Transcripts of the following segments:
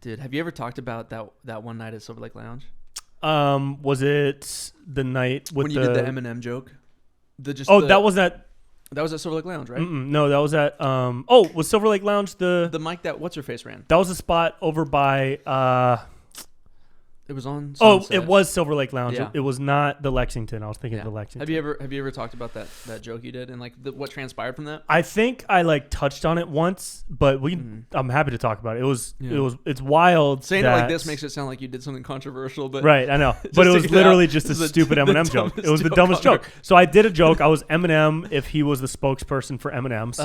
Dude, have you ever talked about that one night at Silver Lake Lounge? Was it the night with when you did the Eminem joke? That was at. That was at Silver Lake Lounge, right? No, that was at. Was Silver Lake Lounge the mic that what's her face ran? That was a spot over by. It was on Sunset. It was Silver Lake Lounge. Yeah. It was not the Lexington. I was thinking of the Lexington. Have you ever talked about that joke you did and like what transpired from that? I think I like touched on it once, but I'm happy to talk about it. It's wild. Saying it like this makes it sound like you did something controversial, but right, I know. But it was literally just a stupid Eminem joke. It was the dumbest joke. So I did a joke. I was Eminem if he was the spokesperson for M&M's.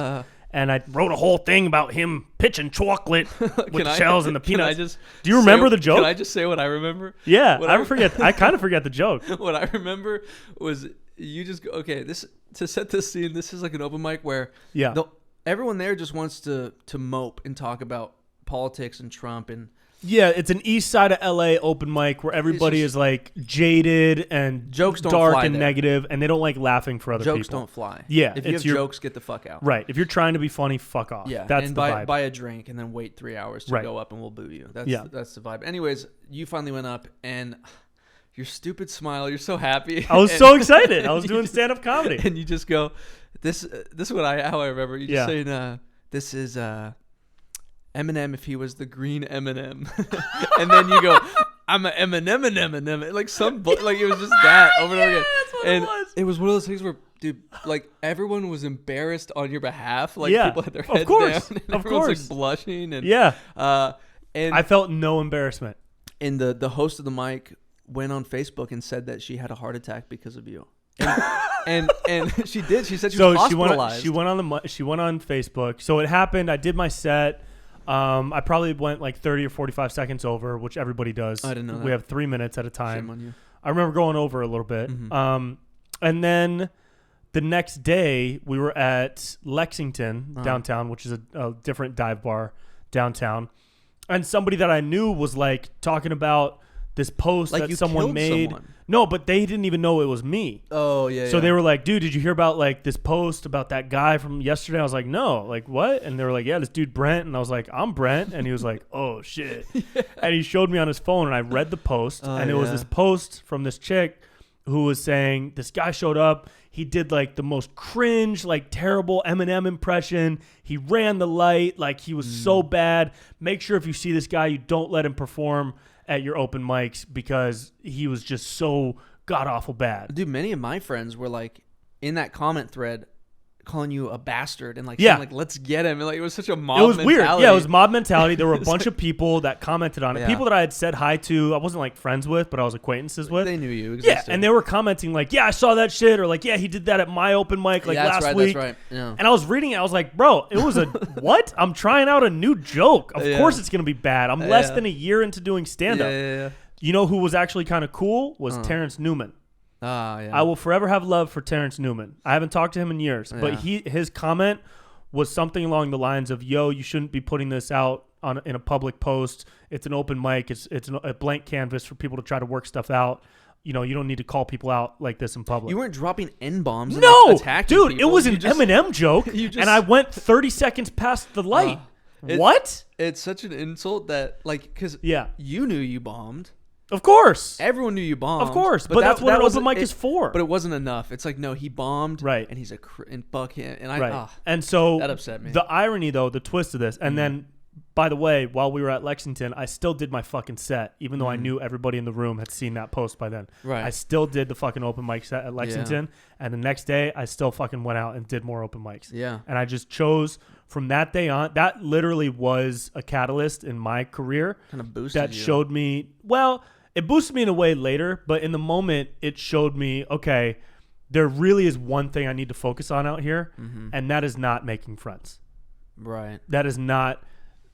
And I wrote a whole thing about him pitching chocolate with the shells and the peanuts. Do you remember the joke? Can I just say what I remember? Yeah, I kind of forget the joke. What I remember was you just go, this to set this scene. This is like an open mic where everyone there just wants to mope and talk about politics and Trump and. Yeah, it's an east side of LA open mic where everybody is like jaded and jokes don't dark fly and there. Negative, and they don't like laughing for other people. Jokes don't fly. Yeah, if you have jokes, get the fuck out. Right. If you're trying to be funny, fuck off. Yeah, that's and the vibe. Buy a drink and then wait 3 hours to go up and we'll boo you. That's the vibe. Anyways, you finally went up and your stupid smile. You're so happy. I was so excited. I was doing stand-up comedy, and you just go, "This is how I remember." You just saying, "This is." Eminem if he was the green Eminem. And then you go, I'm an Eminem. Like like it was just that over and over again. That's what and it was. It was one of those things where, dude, like everyone was embarrassed on your behalf. Like people had their heads down. And everyone's like blushing. And, and I felt no embarrassment. And the host of the mic went on Facebook and said that she had a heart attack because of you. And she did. She said she was hospitalized. She went on Facebook. So it happened. I did my set. I probably went like 30 or 45 seconds over, which everybody does. I didn't know that. We have 3 minutes at a time. Shame on you. I remember going over a little bit. Mm-hmm. And then the next day we were at Lexington downtown, which is a different dive bar downtown. And somebody that I knew was like talking about this post like that you someone made. Someone. No, but they didn't even know it was me. Oh, yeah. So they were like, dude, did you hear about like this post about that guy from yesterday? I was like, no. Like, what? And they were like, yeah, this dude Brent. And I was like, I'm Brent. And he was like, oh, shit. And he showed me on his phone and I read the post. And it was this post from this chick who was saying this guy showed up. He did like the most cringe, like terrible Eminem impression. He ran the light. Like he was so bad. Make sure if you see this guy, you don't let him perform at your open mics because he was just so god-awful bad. Dude, many of my friends were like in that comment thread calling you a bastard and like saying like let's get him, and like it was such a mob mentality. Weird. Yeah, it was mob mentality. There were a bunch of people that commented on it. Yeah. People that I had said hi to, I wasn't like friends with, but I was acquaintances with. They knew you existed. Yeah, and they were commenting like, yeah, I saw that shit, or like, yeah, he did that at my open mic like last week. That's right. Yeah. And I was reading it, I was like, bro, it was a what? I'm trying out a new joke. Of course it's gonna be bad. I'm less than a year into doing stand-up. Yeah. You know who was actually kind of cool was Terrence Newman. Yeah. I will forever have love for Terrence Newman. I haven't talked to him in years, but his comment was something along the lines of, yo, you shouldn't be putting this out in a public post. It's an open mic. It's a blank canvas for people to try to work stuff out. You know, you don't need to call people out like this in public. You weren't dropping N-bombs and no, attacking dude, people. It was an Eminem joke, and I went 30 seconds past the light. What? It's such an insult that, like, because you knew you bombed. Of course. Everyone knew you bombed. Of course. But that's what an open mic is for. But it wasn't enough. It's like, no, he bombed. Right. And he's and fuck him. And and so that upset me. The irony, though, the twist of this, and then, by the way, while we were at Lexington, I still did my fucking set, even though I knew everybody in the room had seen that post by then. Right. I still did the fucking open mic set at Lexington. And the next day, I still fucking went out and did more open mics. Yeah. And I just chose from that day on. That literally was a catalyst in my career. Kind of boosted that showed me, well, it boosted me in a way later, but in the moment, it showed me, okay, there really is one thing I need to focus on out here, and that is not making friends. Right. That is not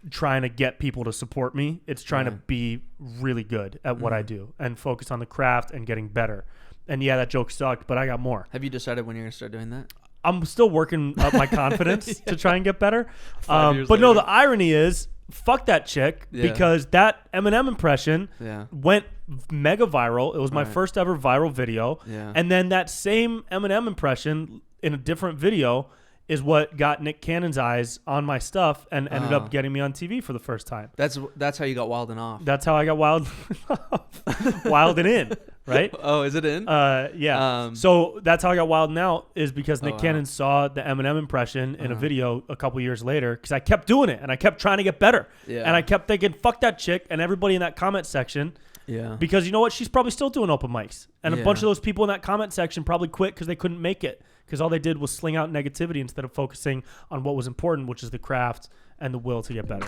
trying to get people to support me. It's trying to be really good at what I do and focus on the craft and getting better. And yeah, that joke sucked, but I got more. Have you decided when you're going to start doing that? I'm still working up my confidence to try and get better. 5 years but later. no, the irony is, fuck that chick, because that Eminem impression went mega viral. It was my first ever viral video. Yeah. And then that same Eminem impression in a different video is what got Nick Cannon's eyes on my stuff and ended up getting me on TV for the first time. That's how you got Wild and Off. That's how I got Wild and In, right? Oh, is it in? Yeah. So that's how I got Wild and Out, is because Nick Cannon saw the Eminem impression in a video a couple years later, because I kept doing it and I kept trying to get better. Yeah. And I kept thinking, fuck that chick and everybody in that comment section. Yeah. Because you know what? She's probably still doing open mics. And a bunch of those people in that comment section probably quit because they couldn't make it. Because all they did was sling out negativity instead of focusing on what was important, which is the craft and the will to get better.